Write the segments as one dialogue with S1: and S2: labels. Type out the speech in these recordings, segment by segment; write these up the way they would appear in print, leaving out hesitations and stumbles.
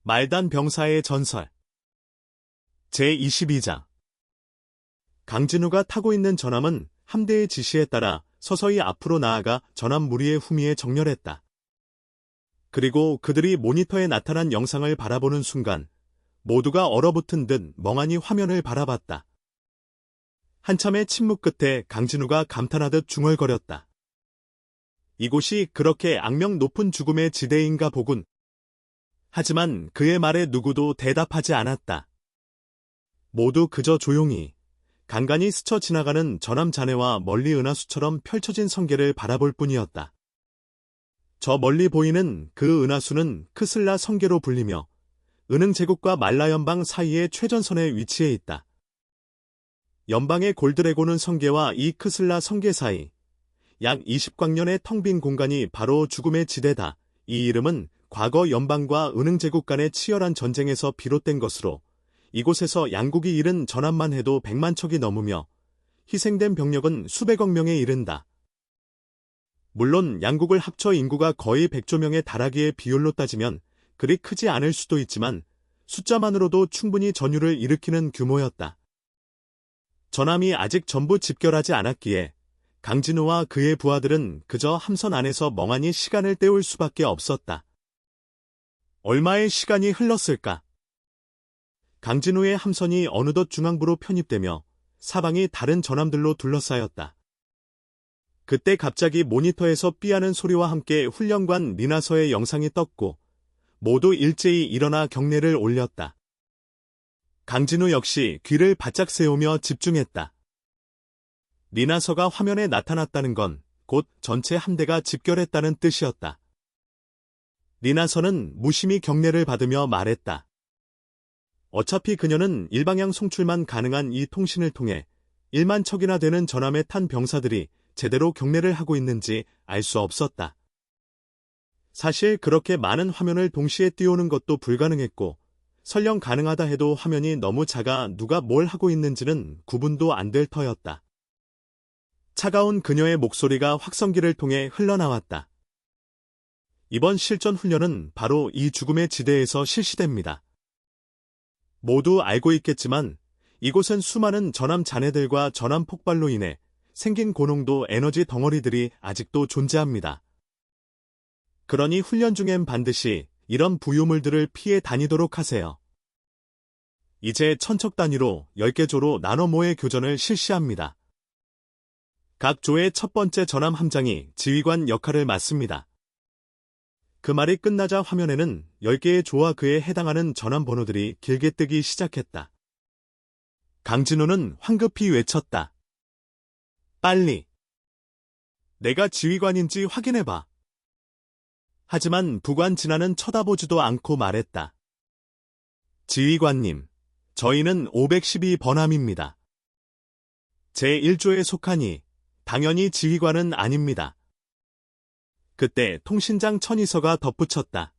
S1: 말단 병사의 전설 제22장 강진우가 타고 있는 전함은 함대의 지시에 따라 서서히 앞으로 나아가 전함 무리의 후미에 정렬했다. 그리고 그들이 모니터에 나타난 영상을 바라보는 순간 모두가 얼어붙은 듯 멍하니 화면을 바라봤다. 한참의 침묵 끝에 강진우가 감탄하듯 중얼거렸다. 이곳이 그렇게 악명 높은 죽음의 지대인가 보군. 하지만 그의 말에 누구도 대답하지 않았다. 모두 그저 조용히 간간히 스쳐 지나가는 전함 잔해와 멀리 은하수처럼 펼쳐진 성계를 바라볼 뿐이었다. 저 멀리 보이는 그 은하수는 크슬라 성계로 불리며 은흥 제국과 말라 연방 사이의 최전선에 위치해 있다. 연방의 골드레고는 성계와 이 크슬라 성계 사이 약 20광년의 텅 빈 공간이 바로 죽음의 지대다. 이 이름은 과거 연방과 은흥 제국 간의 치열한 전쟁에서 비롯된 것으로 이곳에서 양국이 잃은 전함만 해도 100만 척이 넘으며 희생된 병력은 수백억 명에 이른다. 물론 양국을 합쳐 인구가 거의 100조 명에 달하기의 비율로 따지면 그리 크지 않을 수도 있지만 숫자만으로도 충분히 전율을 일으키는 규모였다. 전함이 아직 전부 집결하지 않았기에 강진우와 그의 부하들은 그저 함선 안에서 멍하니 시간을 때울 수밖에 없었다. 얼마의 시간이 흘렀을까? 강진우의 함선이 어느덧 중앙부로 편입되며 사방이 다른 전함들로 둘러싸였다. 그때 갑자기 모니터에서 삐하는 소리와 함께 훈련관 리나서의 영상이 떴고 모두 일제히 일어나 경례를 올렸다. 강진우 역시 귀를 바짝 세우며 집중했다. 리나서가 화면에 나타났다는 건 곧 전체 함대가 집결했다는 뜻이었다. 리나서는 무심히 경례를 받으며 말했다. 어차피 그녀는 일방향 송출만 가능한 이 통신을 통해 1만 척이나 되는 전함에 탄 병사들이 제대로 경례를 하고 있는지 알 수 없었다. 사실 그렇게 많은 화면을 동시에 띄우는 것도 불가능했고 설령 가능하다 해도 화면이 너무 작아 누가 뭘 하고 있는지는 구분도 안 될 터였다. 차가운 그녀의 목소리가 확성기를 통해 흘러나왔다. 이번 실전 훈련은 바로 이 죽음의 지대에서 실시됩니다. 모두 알고 있겠지만 이곳은 수많은 전함 잔해들과 전함 폭발로 인해 생긴 고농도 에너지 덩어리들이 아직도 존재합니다. 그러니 훈련 중엔 반드시 이런 부유물들을 피해 다니도록 하세요. 이제 천척 단위로 10개 조로 나눠 모의 교전을 실시합니다. 각 조의 첫 번째 전함 함장이 지휘관 역할을 맡습니다. 그 말이 끝나자 화면에는 10개의 조와 그에 해당하는 전함 번호들이 길게 뜨기 시작했다. 강진우는 황급히 외쳤다. 빨리! 내가 지휘관인지 확인해봐. 하지만 부관 진아는 쳐다보지도 않고 말했다. 지휘관님, 저희는 512번함입니다. 제1조에 속하니 당연히 지휘관은 아닙니다. 그때 통신장 천이서가 덧붙였다.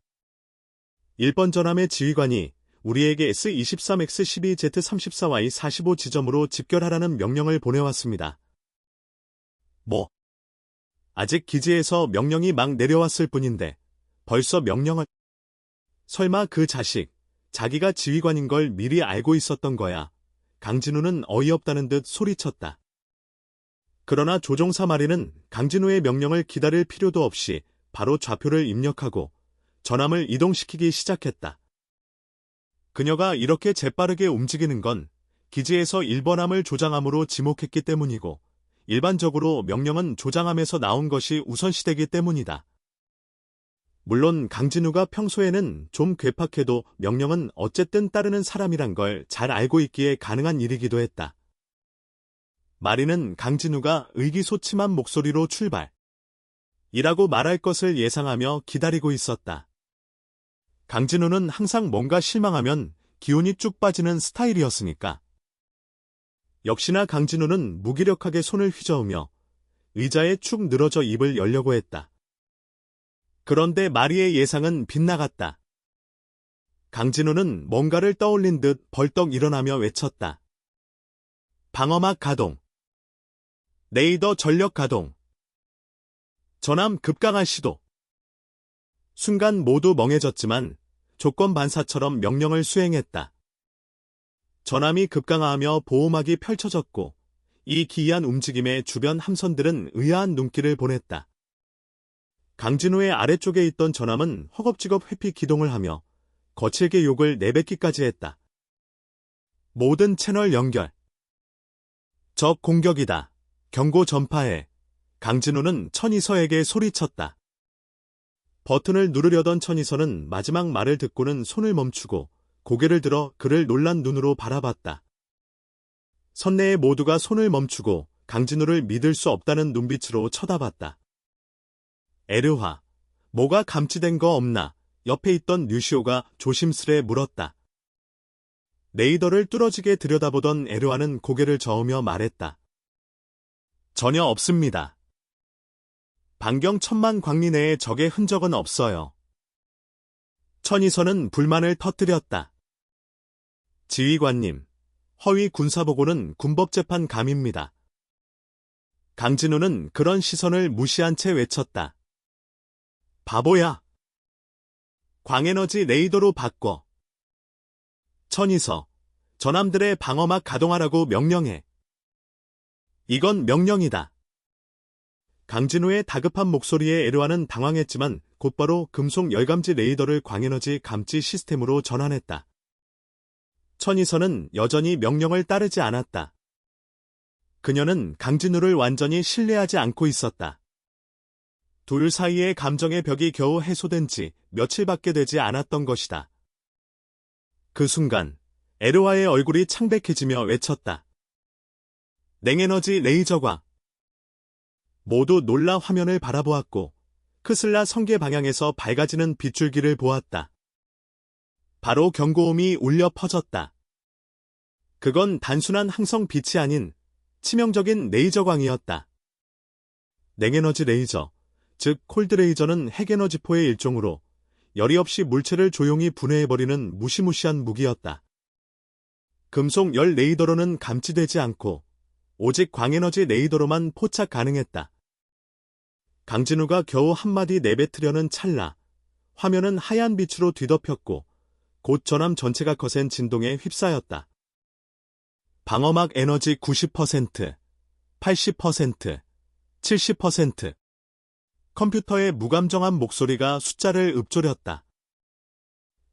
S1: 1번 전함의 지휘관이 우리에게 S-23X-12Z-34Y-45 지점으로 집결하라는 명령을 보내왔습니다. 뭐? 아직 기지에서 명령이 막 내려왔을 뿐인데 벌써 명령을... 설마 그 자식, 자기가 지휘관인 걸 미리 알고 있었던 거야. 강진우는 어이없다는 듯 소리쳤다. 그러나 조종사 마리는 강진우의 명령을 기다릴 필요도 없이 바로 좌표를 입력하고 전함을 이동시키기 시작했다. 그녀가 이렇게 재빠르게 움직이는 건 기지에서 1번함을 조장함으로 지목했기 때문이고 일반적으로 명령은 조장함에서 나온 것이 우선시되기 때문이다. 물론 강진우가 평소에는 좀 괴팍해도 명령은 어쨌든 따르는 사람이란 걸 잘 알고 있기에 가능한 일이기도 했다. 마리는 강진우가 의기소침한 목소리로 출발! 이라고 말할 것을 예상하며 기다리고 있었다. 강진우는 항상 뭔가 실망하면 기운이 쭉 빠지는 스타일이었으니까. 역시나 강진우는 무기력하게 손을 휘저으며 의자에 축 늘어져 입을 열려고 했다. 그런데 마리의 예상은 빗나갔다. 강진우는 뭔가를 떠올린 듯 벌떡 일어나며 외쳤다. 방어막 가동. 레이더 전력 가동. 전함 급강할 시도. 순간 모두 멍해졌지만 조건 반사처럼 명령을 수행했다. 전함이 급강하하며 보호막이 펼쳐졌고 이 기이한 움직임에 주변 함선들은 의아한 눈길을 보냈다. 강진호의 아래쪽에 있던 전함은 허겁지겁 회피 기동을 하며 거칠게 욕을 내뱉기까지 했다. 모든 채널 연결. 적 공격이다. 경고 전파해. 강진호는 천이서에게 소리쳤다. 버튼을 누르려던 천이서는 마지막 말을 듣고는 손을 멈추고 고개를 들어 그를 놀란 눈으로 바라봤다. 선내의 모두가 손을 멈추고 강진호를 믿을 수 없다는 눈빛으로 쳐다봤다. 에르화, 뭐가 감지된 거 없나? 옆에 있던 류시오가 조심스레 물었다. 레이더를 뚫어지게 들여다보던 에르화는 고개를 저으며 말했다. 전혀 반경 1000만 광리 내에 적의 흔적은 없어요. 천이서는 불만을 터뜨렸다. 지휘관님, 허위 군사보고는 군법재판 감입니다. 강진호는 그런 시선을 무시한 채 외쳤다. 바보야. 광에너지 레이더로 바꿔. 천이서, 전함들의 방어막 가동하라고 명령해. 이건 명령이다. 강진호의 다급한 목소리에 에르와는 당황했지만 곧바로 금속 열감지 레이더를 광에너지 감지 시스템으로 전환했다. 천이서는 여전히 명령을 따르지 않았다. 그녀는 강진호를 완전히 신뢰하지 않고 있었다. 둘 사이의 감정의 벽이 겨우 해소된 지 며칠밖에 되지 않았던 것이다. 그 순간 에르와의 얼굴이 창백해지며 외쳤다. 냉에너지 레이저광. 모두 놀라 화면을 바라보았고 크슬라 성계 방향에서 밝아지는 빗줄기를 보았다. 바로 경고음이 울려 퍼졌다. 그건 단순한 항성 빛이 아닌 치명적인 레이저광이었다. 냉에너지 레이저, 즉 콜드레이저는 핵에너지포의 일종으로 열이 없이 물체를 조용히 분해해버리는 무시무시한 무기였다. 금속 열 레이더로는 감지되지 않고 오직 광에너지 레이더로만 포착 가능했다. 강진우가 겨우 한마디 내뱉으려는 찰나 화면은 하얀 빛으로 뒤덮였고 곧 전함 전체가 거센 진동에 휩싸였다. 방어막 에너지 90%, 80%, 70%. 컴퓨터의 무감정한 목소리가 숫자를 읊조렸다.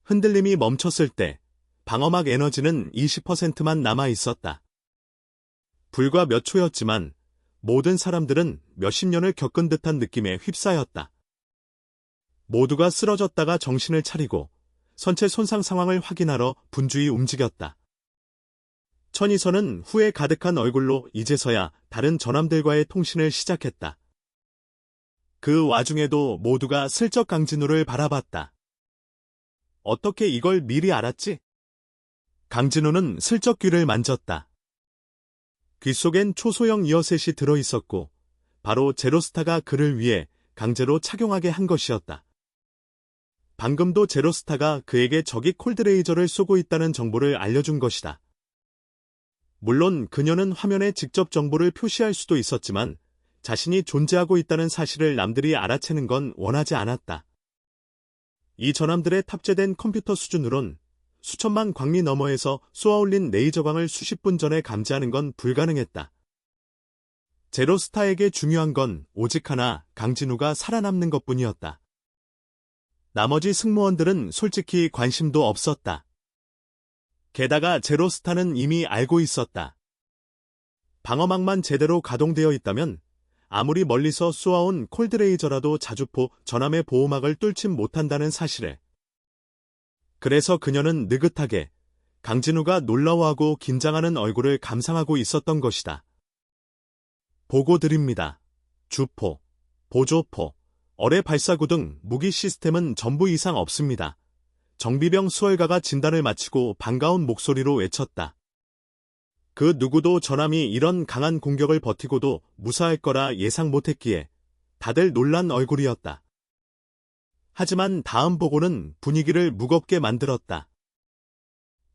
S1: 흔들림이 멈췄을 때 방어막 에너지는 20%만 남아 있었다. 불과 몇 초였지만 모든 사람들은 몇십 년을 겪은 듯한 느낌에 휩싸였다. 모두가 쓰러졌다가 정신을 차리고 선체 손상 상황을 확인하러 분주히 움직였다. 천이서는 후회 가득한 얼굴로 이제서야 다른 전함들과의 통신을 시작했다. 그 와중에도 모두가 슬쩍 강진우를 바라봤다. 어떻게 이걸 미리 알았지? 강진우는 슬쩍 귀를 만졌다. 귀 속엔 초소형 이어셋이 들어있었고 바로 제로스타가 그를 위해 강제로 착용하게 한 것이었다. 방금도 제로스타가 그에게 적이 콜드레이저를 쏘고 있다는 정보를 알려준 것이다. 물론 그녀는 화면에 직접 정보를 표시할 수도 있었지만 자신이 존재하고 있다는 사실을 남들이 알아채는 건 원하지 않았다. 이 전함들에 탑재된 컴퓨터 수준으론 수천만 광리 너머에서 쏘아올린 레이저광을 수십 분 전에 감지하는 건 불가능했다. 제로스타에게 중요한 건 오직 하나, 강진우가 살아남는 것뿐이었다. 나머지 승무원들은 솔직히 관심도 없었다. 게다가 제로스타는 이미 알고 있었다. 방어막만 제대로 가동되어 있다면 아무리 멀리서 쏘아온 콜드레이저라도 자주포 전함의 보호막을 뚫진 못한다는 사실을. 그래서 그녀는 느긋하게 강진우가 놀라워하고 긴장하는 얼굴을 감상하고 있었던 것이다. 보고 드립니다. 주포, 보조포, 어뢰 발사구 등 무기 시스템은 전부 이상 없습니다. 정비병 수월가가 진단을 마치고 반가운 목소리로 외쳤다. 그 누구도 전함이 이런 강한 공격을 버티고도 무사할 거라 예상 못했기에 다들 놀란 얼굴이었다. 하지만 다음 보고는 분위기를 무겁게 만들었다.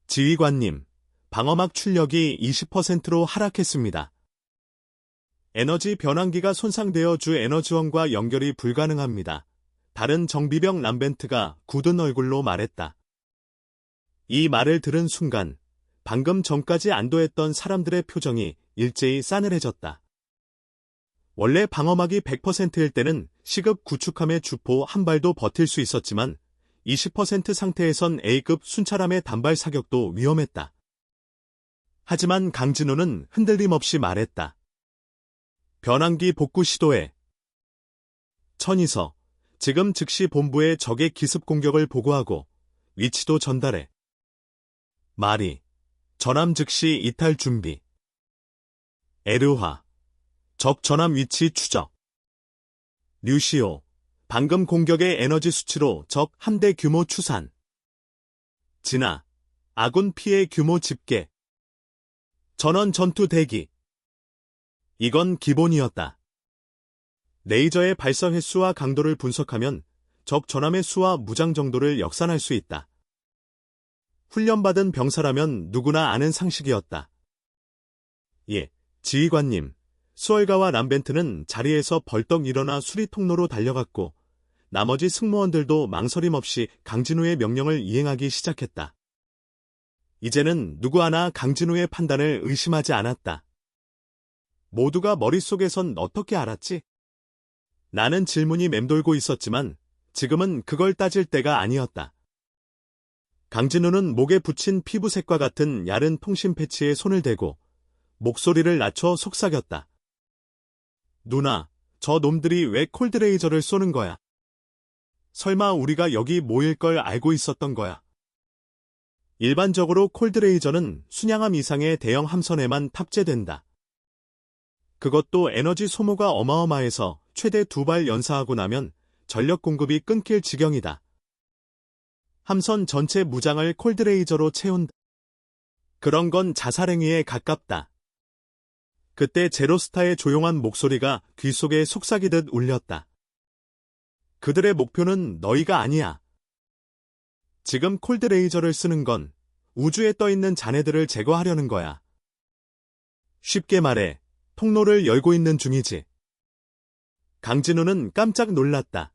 S1: 지휘관님, 방어막 출력이 20%로 하락했습니다. 에너지 변환기가 손상되어 주 에너지원과 연결이 불가능합니다. 다른 정비병 람벤트가 굳은 얼굴로 말했다. 이 말을 들은 순간 방금 전까지 안도했던 사람들의 표정이 일제히 싸늘해졌다. 원래 방어막이 100%일 때는 시급 구축함의 주포 한 발도 버틸 수 있었지만 20% 상태에선 A급 순찰함의 단발 사격도 위험했다. 하지만 강진우는 흔들림 없이 말했다. 변환기 복구 시도해. 천이서, 지금 즉시 본부에 적의 기습 공격을 보고하고 위치도 전달해. 마리, 전함 즉시 이탈 준비. 에르화, 적 전함 위치 추적. 류시오, 방금 공격의 에너지 수치로 적 함대 규모 추산. 진아, 아군 피해 규모 집계. 전원 전투 대기. 이건 기본이었다. 레이저의 발사 횟수와 강도를 분석하면 적 전함의 수와 무장 정도를 역산할 수 있다. 훈련받은 병사라면 누구나 아는 상식이었다. 예, 지휘관님. 수월가와 람벤트는 자리에서 벌떡 일어나 수리 통로로 달려갔고 나머지 승무원들도 망설임 없이 강진우의 명령을 이행하기 시작했다. 이제는 누구 하나 강진우의 판단을 의심하지 않았다. 모두가 머릿속에선 어떻게 알았지? 나는 질문이 맴돌고 있었지만 지금은 그걸 따질 때가 아니었다. 강진우는 목에 붙인 피부색과 같은 야른 통신 패치에 손을 대고 목소리를 낮춰 속삭였다. 누나, 저 놈들이 왜 콜드레이저를 쏘는 거야? 설마 우리가 여기 모일 걸 알고 있었던 거야? 일반적으로 콜드레이저는 순양함 이상의 대형 함선에만 탑재된다. 그것도 에너지 소모가 어마어마해서 최대 2발 연사하고 나면 전력 공급이 끊길 지경이다. 함선 전체 무장을 콜드레이저로 채운다. 그런 건 자살행위에 가깝다. 그때 제로스타의 조용한 목소리가 귀 속에 속삭이듯 울렸다. 그들의 목표는 너희가 아니야. 지금 콜드레이저를 쓰는 건 우주에 떠있는 자네들을 제거하려는 거야. 쉽게 말해, 통로를 열고 있는 중이지. 강진우는 깜짝 놀랐다.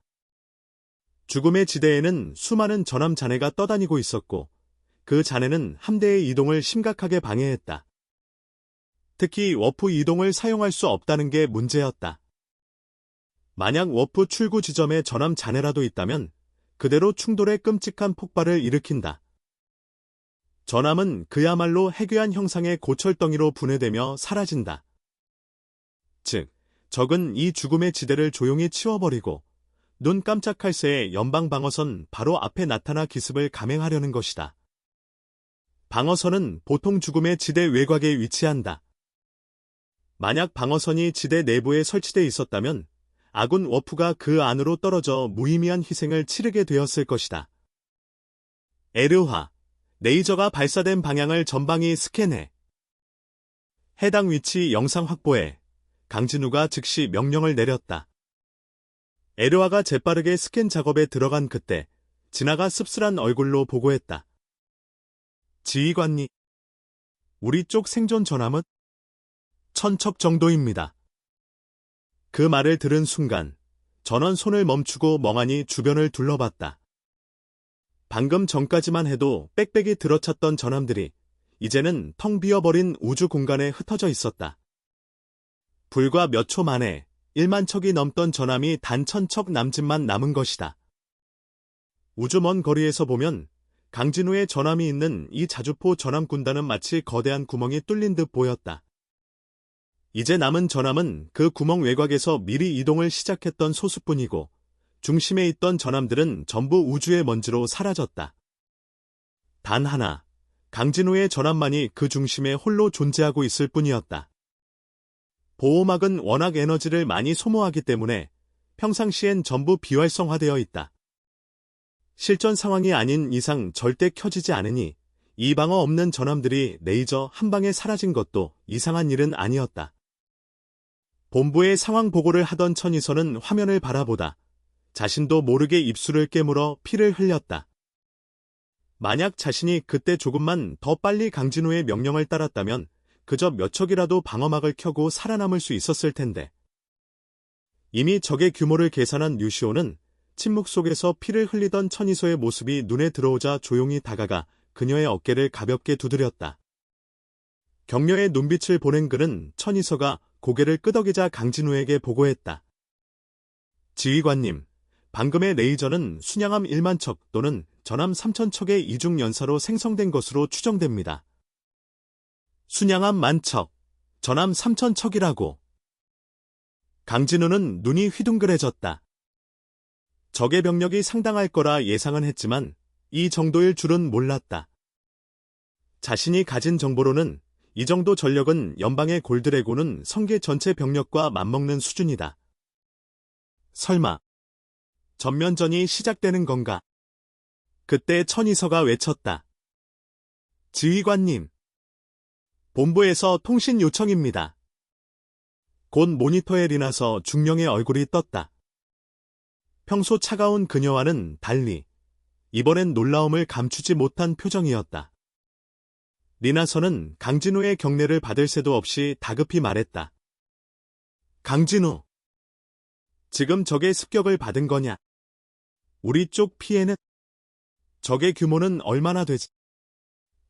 S1: 죽음의 지대에는 수많은 전함 잔해가 떠다니고 있었고 그 잔해는 함대의 이동을 심각하게 방해했다. 특히 워프 이동을 사용할 수 없다는 게 문제였다. 만약 워프 출구 지점에 전함 잔해라도 있다면 그대로 충돌의 끔찍한 폭발을 일으킨다. 전함은 그야말로 해괴한 형상의 고철덩이로 분해되며 사라진다. 즉, 적은 이 죽음의 지대를 조용히 치워버리고 눈 깜짝할 새에 연방 방어선 바로 앞에 나타나 기습을 감행하려는 것이다. 방어선은 보통 죽음의 지대 외곽에 위치한다. 만약 방어선이 지대 내부에 설치돼 있었다면 아군 워프가 그 안으로 떨어져 무의미한 희생을 치르게 되었을 것이다. 에르화, 레이저가 발사된 방향을 전방위 스캔해. 해당 위치 영상 확보해. 강진우가 즉시 명령을 내렸다. 에르화가 재빠르게 스캔 작업에 들어간 그때 진아가 씁쓸한 얼굴로 보고했다. 지휘관님, 우리 쪽 생존 전함은 1000척 정도입니다. 그 말을 들은 순간 전원 손을 멈추고 멍하니 주변을 둘러봤다. 방금 전까지만 해도 빽빽이 들어찼던 전함들이 이제는 텅 비어버린 우주 공간에 흩어져 있었다. 불과 몇 초 만에 1만 척이 넘던 전함이 단 1000척 남짓만 남은 것이다. 우주 먼 거리에서 보면 강진우의 전함이 있는 이 자주포 전함 군단은 마치 거대한 구멍이 뚫린 듯 보였다. 이제 남은 전함은 그 구멍 외곽에서 미리 이동을 시작했던 소수뿐이고 중심에 있던 전함들은 전부 우주의 먼지로 사라졌다. 단 하나, 강진우의 전함만이 그 중심에 홀로 존재하고 있을 뿐이었다. 보호막은 워낙 에너지를 많이 소모하기 때문에 평상시엔 전부 비활성화되어 있다. 실전 상황이 아닌 이상 절대 켜지지 않으니 이 방어 없는 전함들이 레이저 한 방에 사라진 것도 이상한 일은 아니었다. 본부에 상황 보고를 하던 천이서는 화면을 바라보다 자신도 모르게 입술을 깨물어 피를 흘렸다. 만약 자신이 그때 조금만 더 빨리 강진우의 명령을 따랐다면 그저 몇 척이라도 방어막을 켜고 살아남을 수 있었을 텐데. 이미 적의 규모를 계산한 류시오는 침묵 속에서 피를 흘리던 천이서의 모습이 눈에 들어오자 조용히 다가가 그녀의 어깨를 가볍게 두드렸다. 격려의 눈빛을 보낸 그는 천이서가 고개를 끄덕이자 강진우에게 보고했다. 지휘관님, 방금의 레이저는 순양함 1만 척 또는 전함 3천 척의 이중 연사로 생성된 것으로 추정됩니다. 순양함 1만 척, 전함 3천 척이라고. 강진우는 눈이 휘둥그레졌다. 적의 병력이 상당할 거라 예상은 했지만 이 정도일 줄은 몰랐다. 자신이 가진 정보로는 이 정도 전력은 연방의 골드레곤은 성계 전체 병력과 맞먹는 수준이다. 설마 전면전이 시작되는 건가? 그때 천이서가 외쳤다. 지휘관님, 본부에서 통신 요청입니다. 곧 모니터에 리나서 중령의 얼굴이 떴다. 평소 차가운 그녀와는 달리 이번엔 놀라움을 감추지 못한 표정이었다. 리나서는 강진우의 격려를 받을 새도 없이 다급히 말했다. 강진우, 지금 적의 습격을 받은 거냐? 우리 쪽 피해는? 적의 규모는 얼마나 되지?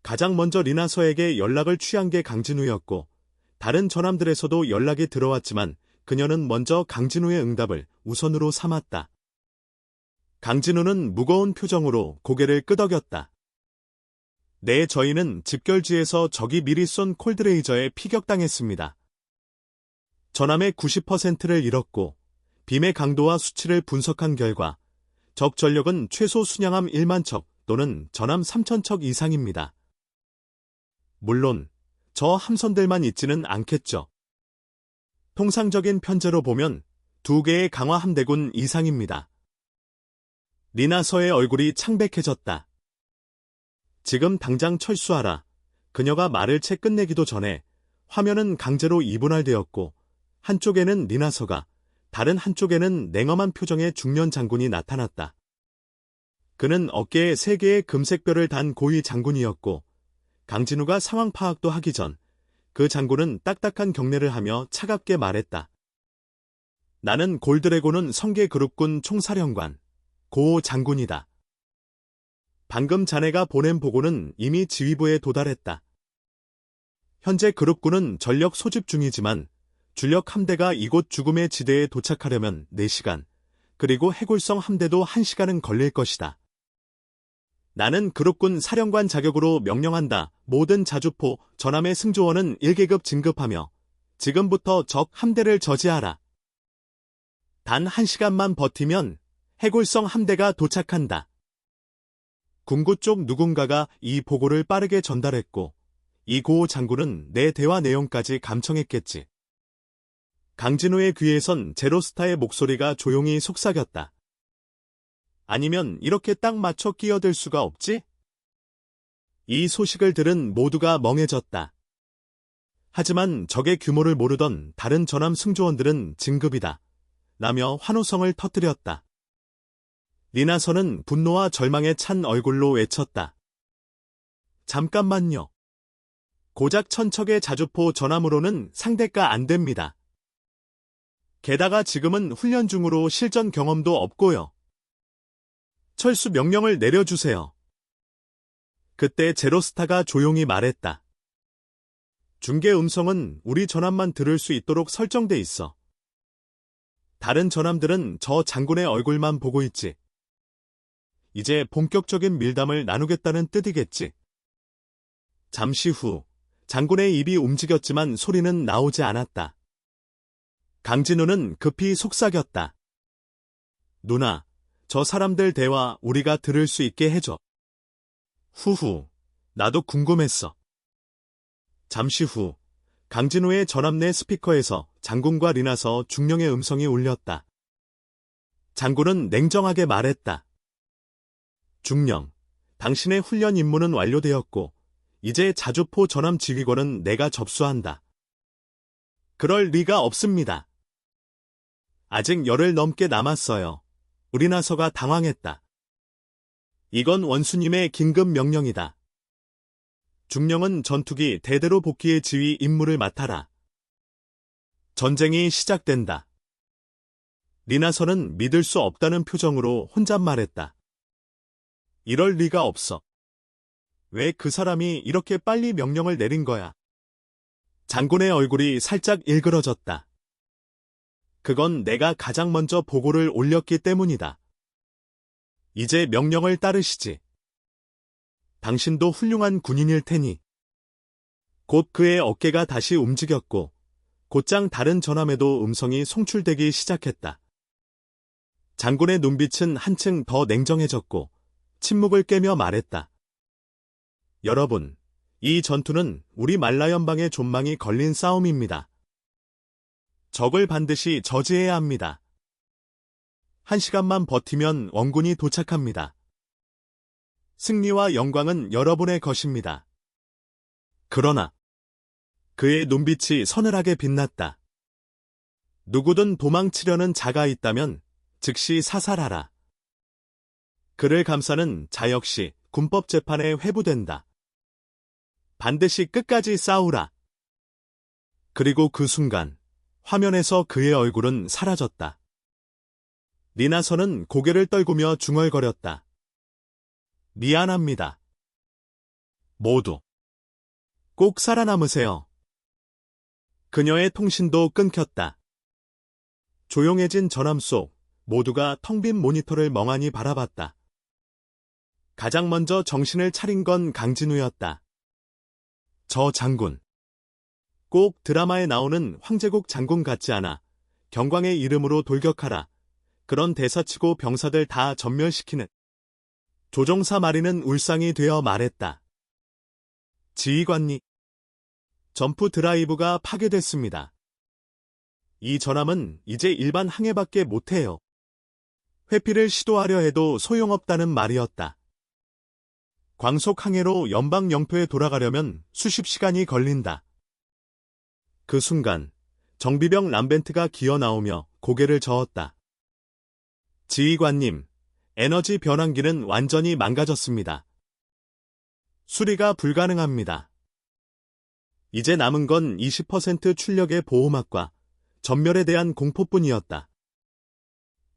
S1: 가장 먼저 리나서에게 연락을 취한 게 강진우였고 다른 전함들에서도 연락이 들어왔지만 그녀는 먼저 강진우의 응답을 우선으로 삼았다. 강진우는 무거운 표정으로 고개를 끄덕였다. 네, 저희는 집결지에서 적이 미리 쏜 콜드레이저에 피격당했습니다. 전함의 90%를 잃었고 빔의 강도와 수치를 분석한 결과 적 전력은 최소 순양함 1만 척 또는 전함 3천 척 이상입니다. 물론 저 함선들만 있지는 않겠죠. 통상적인 편제로 보면 2개의 강화 함대군 이상입니다. 리나서의 얼굴이 창백해졌다. 지금 당장 철수하라. 그녀가 말을 채 끝내기도 전에 화면은 강제로 2분할되었고 한쪽에는 리나서가 다른 한쪽에는 냉엄한 표정의 중년 장군이 나타났다. 그는 어깨에 3개의 금색별을 단 고위 장군이었고 강진우가 상황 파악도 하기 전 그 장군은 딱딱한 경례를 하며 차갑게 말했다. 나는 골드레곤은 성계 그룹군 총사령관 고 장군이다. 방금 자네가 보낸 보고는 이미 지휘부에 도달했다. 현재 그룹군은 전력 소집 중이지만 주력 함대가 이곳 죽음의 지대에 도착하려면 4시간, 그리고 해골성 함대도 1시간은 걸릴 것이다. 나는 그룹군 사령관 자격으로 명령한다. 모든 자주포, 전함의 승조원은 1계급 진급하며 지금부터 적 함대를 저지하라. 단 1시간만 버티면 해골성 함대가 도착한다. 군구 쪽 누군가가 이 보고를 빠르게 전달했고 이 고 장군은 내 대화 내용까지 감청했겠지. 강진우의 귀에선 제로스타의 목소리가 조용히 속삭였다. 아니면 이렇게 딱 맞춰 끼어들 수가 없지? 이 소식을 들은 모두가 멍해졌다. 하지만 적의 규모를 모르던 다른 전함 승조원들은 진급이다 라며 환호성을 터뜨렸다. 리나서는 분노와 절망에 찬 얼굴로 외쳤다. 잠깐만요. 고작 1000척의 자주포 전함으로는 상대가 안 됩니다. 게다가 지금은 훈련 중으로 실전 경험도 없고요. 철수 명령을 내려주세요. 그때 제로스타가 조용히 말했다. 중계 음성은 우리 전함만 들을 수 있도록 설정돼 있어. 다른 전함들은 저 장군의 얼굴만 보고 있지. 이제 본격적인 밀담을 나누겠다는 뜻이겠지. 잠시 후 장군의 입이 움직였지만 소리는 나오지 않았다. 강진우는 급히 속삭였다. 누나, 저 사람들 대화 우리가 들을 수 있게 해줘. 후후, 나도 궁금했어. 잠시 후 강진우의 전함 내 스피커에서 장군과 리나서 중령의 음성이 울렸다. 장군은 냉정하게 말했다. 중령, 당신의 훈련 임무는 완료되었고 이제 자주포 전함 지휘권은 내가 접수한다. 그럴 리가 없습니다. 아직 열흘 넘게 남았어요. 리나서가 당황했다. 이건 원수님의 긴급 명령이다. 중령은 전투기 대대로 복귀의 지휘 임무를 맡아라. 전쟁이 시작된다. 리나서는 믿을 수 없다는 표정으로 혼잣말했다. 이럴 리가 없어. 왜 그 사람이 이렇게 빨리 명령을 내린 거야? 장군의 얼굴이 살짝 일그러졌다. 그건 내가 가장 먼저 보고를 올렸기 때문이다. 이제 명령을 따르시지. 당신도 훌륭한 군인일 테니. 곧 그의 어깨가 다시 움직였고 곧장 다른 전함에도 음성이 송출되기 시작했다. 장군의 눈빛은 한층 더 냉정해졌고 침묵을 깨며 말했다. 여러분, 이 전투는 우리 말라연방의 존망이 걸린 싸움입니다. 적을 반드시 저지해야 합니다. 1시간만 버티면 원군이 도착합니다. 승리와 영광은 여러분의 것입니다. 그러나 그의 눈빛이 서늘하게 빛났다. 누구든 도망치려는 자가 있다면 즉시 사살하라. 그를 감싸는 자 역시 군법 재판에 회부된다. 반드시 끝까지 싸우라. 그리고 그 순간 화면에서 그의 얼굴은 사라졌다. 리나선은 고개를 떨구며 중얼거렸다. 미안합니다. 모두 꼭 살아남으세요. 그녀의 통신도 끊겼다. 조용해진 전함 속 모두가 텅 빈 모니터를 멍하니 바라봤다. 가장 먼저 정신을 차린 건 강진우였다. 저 장군. 꼭 드라마에 나오는 황제국 장군 같지 않아. 경광의 이름으로 돌격하라. 그런 대사치고 병사들 다 전멸시키는. 조종사 마리는 울상이 되어 말했다. 지휘관님. 점프 드라이브가 파괴됐습니다. 이 전함은 이제 일반 항해밖에 못해요. 회피를 시도하려 해도 소용없다는 말이었다. 광속 항해로 연방 영토에 돌아가려면 수십 시간이 걸린다. 그 순간 정비병 람벤트가 기어 나오며 고개를 저었다. 지휘관님, 에너지 변환기는 완전히 망가졌습니다. 수리가 불가능합니다. 이제 남은 건 20% 출력의 보호막과 전멸에 대한 공포뿐이었다.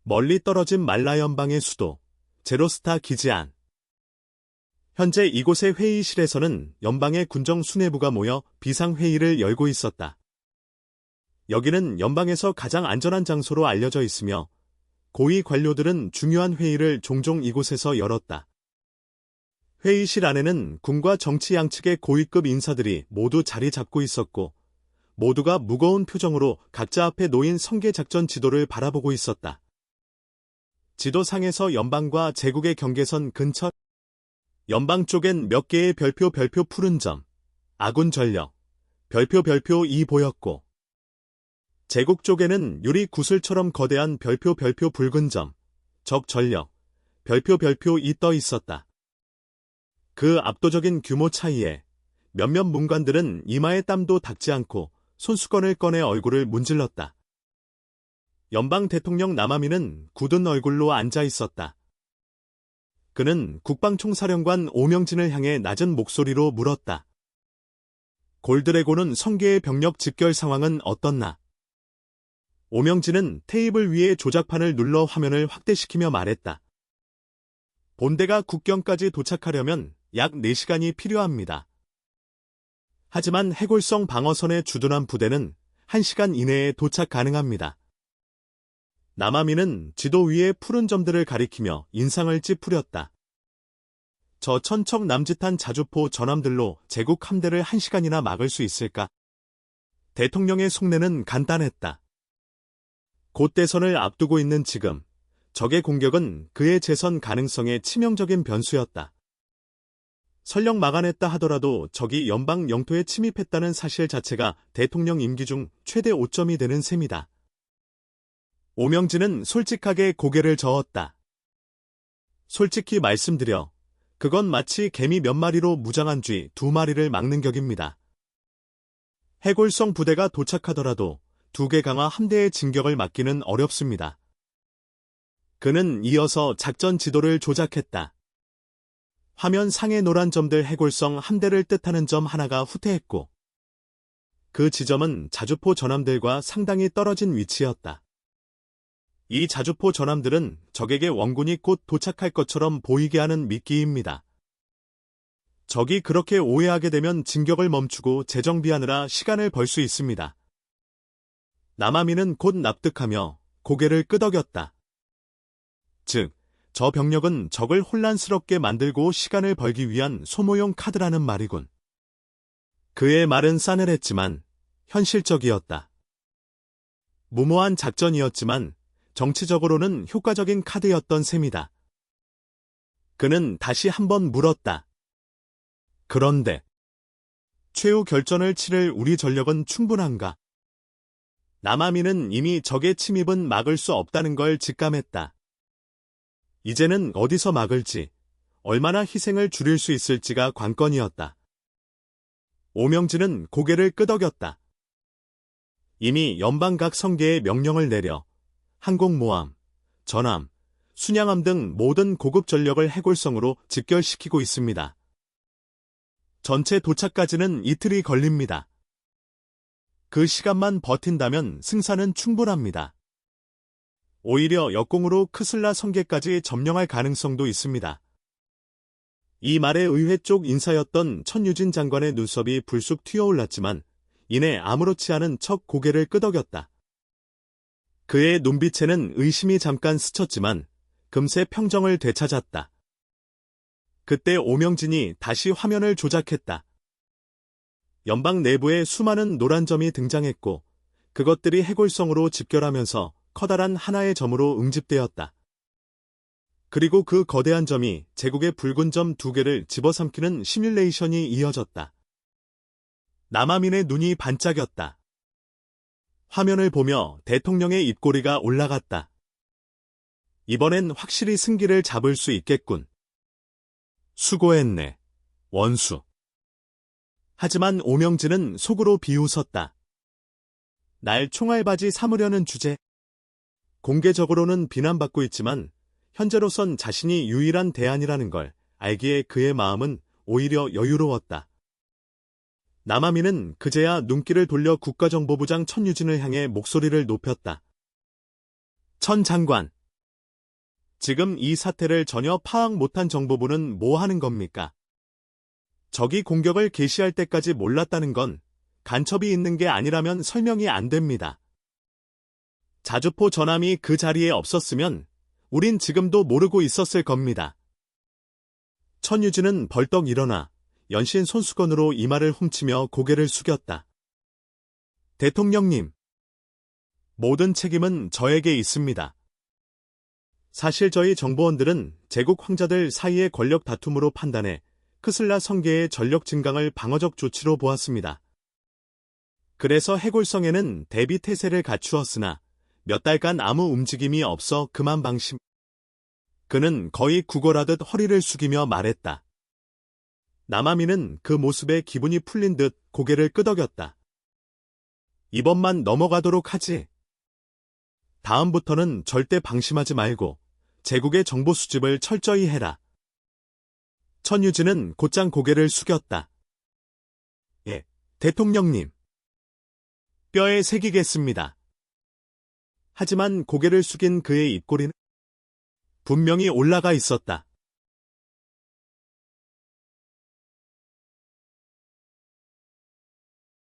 S1: 멀리 떨어진 말라연방의 수도, 제로스타 기지 안. 현재 이곳의 회의실에서는 연방의 군정 수뇌부가 모여 비상회의를 열고 있었다. 여기는 연방에서 가장 안전한 장소로 알려져 있으며 고위 관료들은 중요한 회의를 종종 이곳에서 열었다. 회의실 안에는 군과 정치 양측의 고위급 인사들이 모두 자리 잡고 있었고 모두가 무거운 표정으로 각자 앞에 놓인 성계작전 지도를 바라보고 있었다. 지도상에서 연방과 제국의 경계선 근처 연방 쪽엔 몇 개의 별표 푸른 점, 아군 전력, 별표 2 보였고 제국 쪽에는 유리 구슬처럼 거대한 별표 붉은 점, 적 전력, 별표 2 떠 있었다. 그 압도적인 규모 차이에 몇몇 문관들은 이마에 땀도 닦지 않고 손수건을 꺼내 얼굴을 문질렀다. 연방 대통령 남아민은 굳은 얼굴로 앉아 있었다. 그는 국방총사령관 오명진을 향해 낮은 목소리로 물었다. 골드레곤은 성계의 병력 집결 상황은 어떻나? 오명진은 테이블 위에 조작판을 눌러 화면을 확대시키며 말했다. 본대가 국경까지 도착하려면 약 4시간이 필요합니다. 하지만 해골성 방어선에 주둔한 부대는 1시간 이내에 도착 가능합니다. 남아민은 지도 위에 푸른 점들을 가리키며 인상을 찌푸렸다. 저 천척 남짓한 자주포 전함들로 제국 함대를 1시간이나 막을 수 있을까? 대통령의 속내는 간단했다. 곧 대선을 앞두고 있는 지금, 적의 공격은 그의 재선 가능성에 치명적인 변수였다. 설령 막아냈다 하더라도 적이 연방 영토에 침입했다는 사실 자체가 대통령 임기 중 최대 오점이 되는 셈이다. 오명진은 솔직하게 고개를 저었다. 솔직히 말씀드려, 그건 마치 개미 몇 마리로 무장한 쥐 2마리를 막는 격입니다. 해골성 부대가 도착하더라도 2개 강화 함대의 진격을 막기는 어렵습니다. 그는 이어서 작전 지도를 조작했다. 화면 상의 노란 점들 해골성 함대를 뜻하는 점 하나가 후퇴했고 그 지점은 자주포 전함들과 상당히 떨어진 위치였다. 이 자주포 전함들은 적에게 원군이 곧 도착할 것처럼 보이게 하는 미끼입니다. 적이 그렇게 오해하게 되면 진격을 멈추고 재정비하느라 시간을 벌 수 있습니다. 남아민은 곧 납득하며 고개를 끄덕였다. 즉, 저 병력은 적을 혼란스럽게 만들고 시간을 벌기 위한 소모용 카드라는 말이군. 그의 말은 싸늘했지만 현실적이었다. 무모한 작전이었지만 정치적으로는 효과적인 카드였던 셈이다. 그는 다시 한번 물었다. 그런데 최후 결전을 치를 우리 전력은 충분한가? 남아민은 이미 적의 침입은 막을 수 없다는 걸 직감했다. 이제는 어디서 막을지, 얼마나 희생을 줄일 수 있을지가 관건이었다. 오명진은 고개를 끄덕였다. 이미 연방 각 성계에 명령을 내려 항공모함, 전함, 순양함 등 모든 고급 전력을 해골성으로 집결시키고 있습니다. 전체 도착까지는 이틀이 걸립니다. 그 시간만 버틴다면 승산은 충분합니다. 오히려 역공으로 크슬라 성계까지 점령할 가능성도 있습니다. 이 말에 의회 쪽 인사였던 천유진 장관의 눈썹이 불쑥 튀어올랐지만 이내 아무렇지 않은 척 고개를 끄덕였다. 그의 눈빛에는 의심이 잠깐 스쳤지만 금세 평정을 되찾았다. 그때 오명진이 다시 화면을 조작했다. 연방 내부에 수많은 노란 점이 등장했고 그것들이 해골성으로 집결하면서 커다란 하나의 점으로 응집되었다. 그리고 그 거대한 점이 제국의 붉은 점 2개를 집어삼키는 시뮬레이션이 이어졌다. 남아민의 눈이 반짝였다. 화면을 보며 대통령의 입꼬리가 올라갔다. 이번엔 확실히 승기를 잡을 수 있겠군. 수고했네, 원수. 하지만 오명진은 속으로 비웃었다. 날 총알바지 삼으려는 주제. 공개적으로는 비난받고 있지만 현재로선 자신이 유일한 대안이라는 걸 알기에 그의 마음은 오히려 여유로웠다. 남아민은 그제야 눈길을 돌려 국가정보부장 천유진을 향해 목소리를 높였다. 천 장관, 지금 이 사태를 전혀 파악 못한 정보부는 뭐 하는 겁니까? 적이 공격을 개시할 때까지 몰랐다는 건 간첩이 있는 게 아니라면 설명이 안 됩니다. 자주포 전함이 그 자리에 없었으면 우린 지금도 모르고 있었을 겁니다. 천유진은 벌떡 일어나 연신 손수건으로 이마를 훔치며 고개를 숙였다. 대통령님, 모든 책임은 저에게 있습니다. 사실 저희 정보원들은 제국 황자들 사이의 권력 다툼으로 판단해 크슬라 성계의 전력 증강을 방어적 조치로 보았습니다. 그래서 해골성에는 대비 태세를 갖추었으나 몇 달간 아무 움직임이 없어 그만 방심. 그는 거의 구걸하듯 허리를 숙이며 말했다. 남아민은 그 모습에 기분이 풀린 듯 고개를 끄덕였다. 이번만 넘어가도록 하지. 다음부터는 절대 방심하지 말고 제국의 정보 수집을 철저히 해라. 천유진은 곧장 고개를 숙였다. 예, 대통령님. 뼈에 새기겠습니다. 하지만 고개를 숙인 그의 입꼬리는 분명히 올라가 있었다.